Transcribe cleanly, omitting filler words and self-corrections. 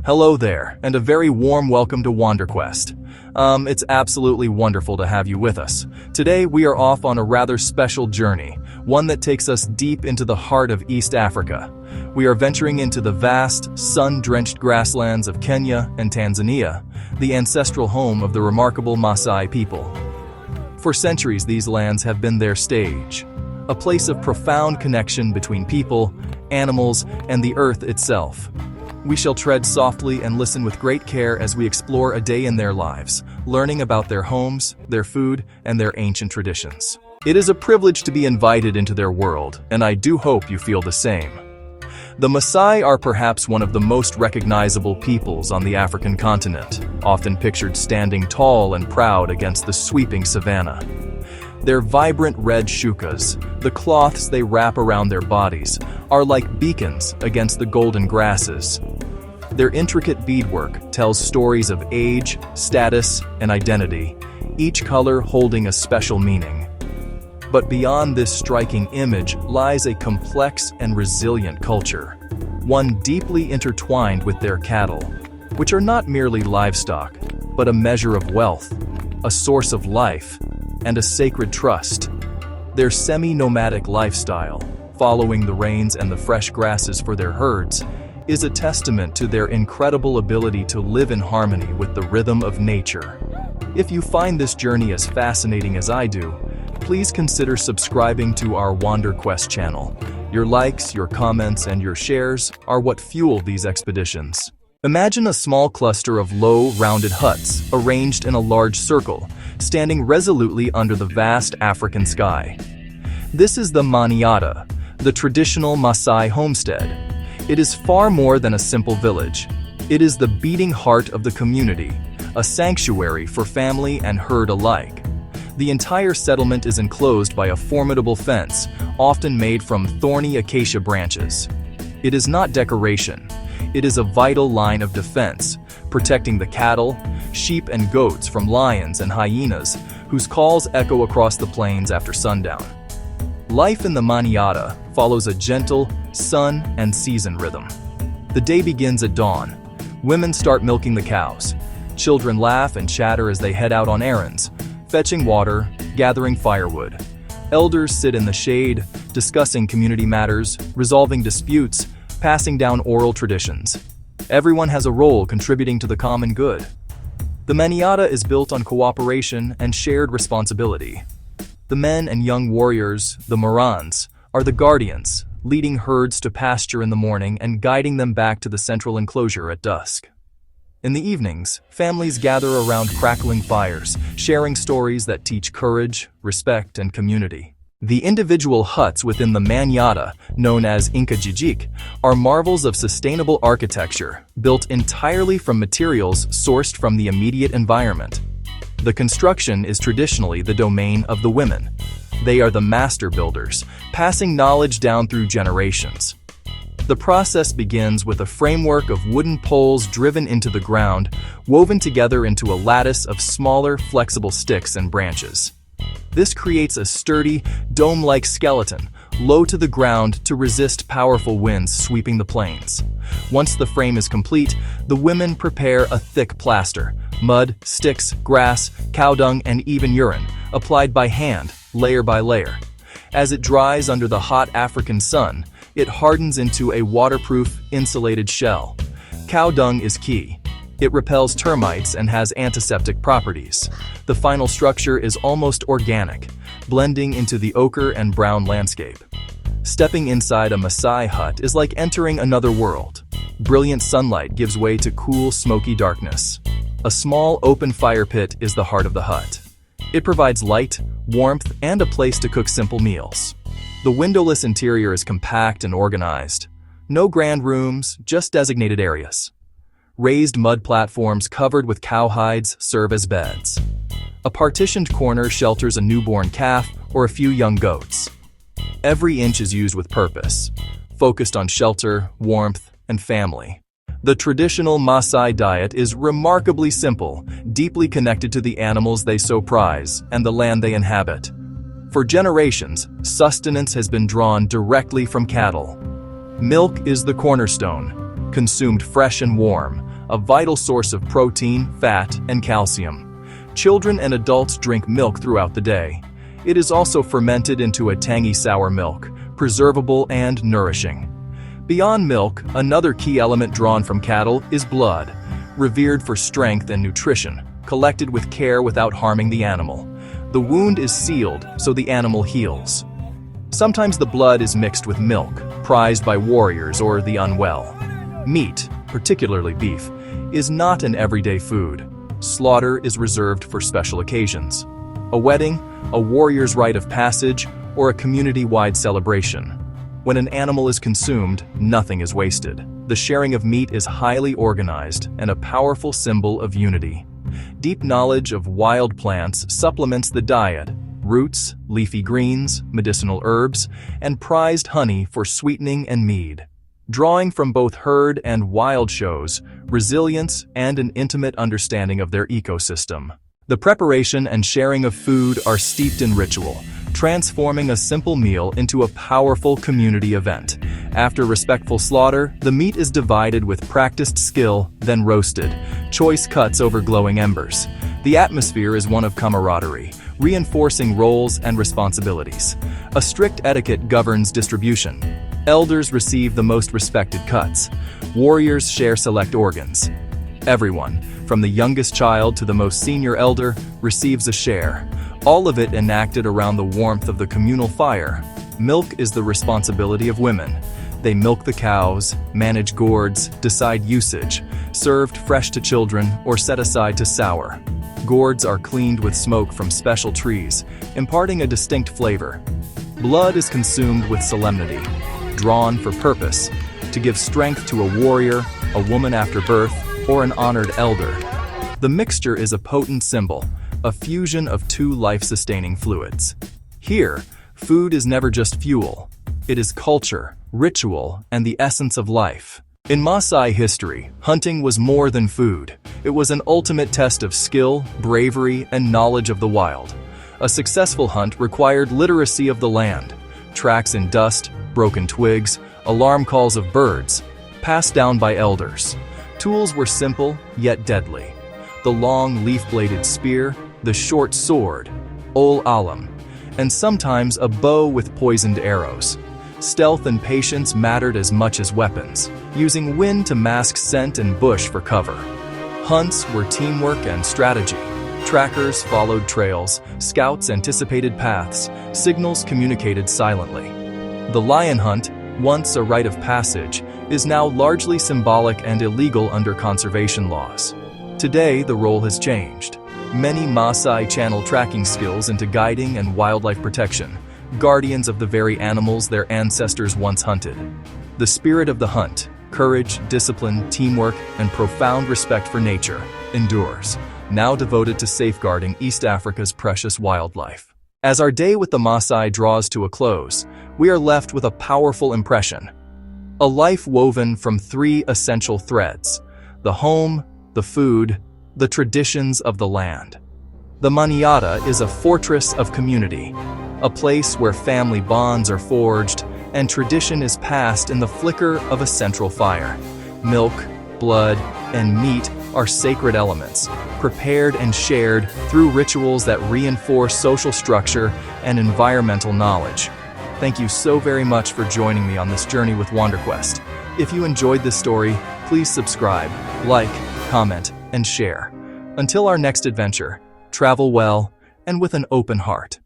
Hello there, and a very warm welcome to WanderQuest. It's absolutely wonderful to have you with us. Today we are off on a rather special journey, one that takes us deep into the heart of East Africa. We are venturing into the vast, sun-drenched grasslands of Kenya and Tanzania, the ancestral home of the remarkable Maasai people. For centuries these lands have been their stage, a place of profound connection between people, animals, and the earth itself. We shall tread softly and listen with great care as we explore a day in their lives, learning about their homes, their food, and their ancient traditions. It is a privilege to be invited into their world, and I do hope you feel the same. The Maasai are perhaps one of the most recognizable peoples on the African continent, often pictured standing tall and proud against the sweeping savanna. Their vibrant red shukas, the cloths they wrap around their bodies, are like beacons against the golden grasses. Their intricate beadwork tells stories of age, status, and identity, each color holding a special meaning. But beyond this striking image lies a complex and resilient culture, one deeply intertwined with their cattle, which are not merely livestock, but a measure of wealth, a source of life, and a sacred trust. Their semi-nomadic lifestyle, following the rains and the fresh grasses for their herds, is a testament to their incredible ability to live in harmony with the rhythm of nature. If you find this journey as fascinating as I do, please consider subscribing to our WanderQuest channel. Your likes, your comments, and your shares are what fuel these expeditions. Imagine a small cluster of low, rounded huts arranged in a large circle, standing resolutely under the vast African sky. This is the Maniata, the traditional Maasai homestead. It is far more than a simple village. It is the beating heart of the community, a sanctuary for family and herd alike. The entire settlement is enclosed by a formidable fence, often made from thorny acacia branches. It is not decoration. It is a vital line of defense, protecting the cattle, sheep, and goats from lions and hyenas, whose calls echo across the plains after sundown. Life in the Maniata follows a gentle sun and season rhythm. The day begins at dawn. Women start milking the cows. Children laugh and chatter as they head out on errands, fetching water, gathering firewood. Elders sit in the shade, discussing community matters, resolving disputes, passing down oral traditions. Everyone has a role contributing to the common good. The Maniata is built on cooperation and shared responsibility. The men and young warriors, the Morans, are the guardians, leading herds to pasture in the morning and guiding them back to the central enclosure at dusk. In the evenings, families gather around crackling fires, sharing stories that teach courage, respect, and community. The individual huts within the Maniata, known as Nkajijik, are marvels of sustainable architecture, built entirely from materials sourced from the immediate environment. The construction is traditionally the domain of the women. They are the master builders, passing knowledge down through generations. The process begins with a framework of wooden poles driven into the ground, woven together into a lattice of smaller, flexible sticks and branches. This creates a sturdy, dome-like skeleton, low to the ground to resist powerful winds sweeping the plains. Once the frame is complete, the women prepare a thick plaster, mud, sticks, grass, cow dung, and even urine, applied by hand, layer by layer. As it dries under the hot African sun, it hardens into a waterproof, insulated shell. Cow dung is key. It repels termites and has antiseptic properties. The final structure is almost organic, blending into the ochre and brown landscape. Stepping inside a Maasai hut is like entering another world. Brilliant sunlight gives way to cool, smoky darkness. A small, open fire pit is the heart of the hut. It provides light, warmth, and a place to cook simple meals. The windowless interior is compact and organized. No grand rooms, just designated areas. Raised mud platforms covered with cowhides serve as beds. A partitioned corner shelters a newborn calf or a few young goats. Every inch is used with purpose, focused on shelter, warmth, and family. The traditional Maasai diet is remarkably simple, deeply connected to the animals they so prize and the land they inhabit. For generations, sustenance has been drawn directly from cattle. Milk is the cornerstone, consumed fresh and warm, a vital source of protein, fat, and calcium. Children and adults drink milk throughout the day. It is also fermented into a tangy sour milk, preservable and nourishing. Beyond milk, another key element drawn from cattle is blood, revered for strength and nutrition, collected with care without harming the animal. The wound is sealed so the animal heals. Sometimes the blood is mixed with milk, prized by warriors or the unwell. Meat, particularly beef, is not an everyday food. Slaughter is reserved for special occasions. A wedding, a warrior's rite of passage, or a community-wide celebration. When an animal is consumed, nothing is wasted. The sharing of meat is highly organized and a powerful symbol of unity. Deep knowledge of wild plants supplements the diet. Roots, leafy greens, medicinal herbs, and prized honey for sweetening and mead. Drawing from both herd and wild shows resilience and an intimate understanding of their ecosystem. The preparation and sharing of food are steeped in ritual, transforming a simple meal into a powerful community event. After respectful slaughter, the meat is divided with practiced skill, then roasted, choice cuts over glowing embers. The atmosphere is one of camaraderie, reinforcing roles and responsibilities. A strict etiquette governs distribution. Elders receive the most respected cuts. Warriors share select organs. Everyone, from the youngest child to the most senior elder, receives a share. All of it enacted around the warmth of the communal fire. Milk is the responsibility of women. They milk the cows, manage gourds, decide usage, served fresh to children or set aside to sour. Gourds are cleaned with smoke from special trees, imparting a distinct flavor. Blood is consumed with solemnity, drawn for purpose, to give strength to a warrior, a woman after birth, or an honored elder. The mixture is a potent symbol, a fusion of two life-sustaining fluids. Here, food is never just fuel. It is culture, ritual, and the essence of life. In Maasai history, hunting was more than food. It was an ultimate test of skill, bravery, and knowledge of the wild. A successful hunt required literacy of the land. Tracks in dust, broken twigs, alarm calls of birds, passed down by elders. Tools were simple, yet deadly. The long leaf-bladed spear, the short sword, ol alam, and sometimes a bow with poisoned arrows. Stealth and patience mattered as much as weapons, using wind to mask scent and bush for cover. Hunts were teamwork and strategy. Trackers followed trails, scouts anticipated paths, signals communicated silently. The lion hunt, once a rite of passage, is now largely symbolic and illegal under conservation laws. Today, the role has changed. Many Maasai channel tracking skills into guiding and wildlife protection, guardians of the very animals their ancestors once hunted. The spirit of the hunt, courage, discipline, teamwork, and profound respect for nature, endures, now devoted to safeguarding East Africa's precious wildlife. As our day with the Maasai draws to a close, we are left with a powerful impression. A life woven from three essential threads: the home, the food, the traditions of the land. The Manyatta is a fortress of community, a place where family bonds are forged and tradition is passed in the flicker of a central fire. Milk, blood, and meat are sacred elements, prepared and shared through rituals that reinforce social structure and environmental knowledge. Thank you so very much for joining me on this journey with WanderQuest. If you enjoyed this story, please subscribe, like, comment, and share. Until our next adventure, travel well and with an open heart.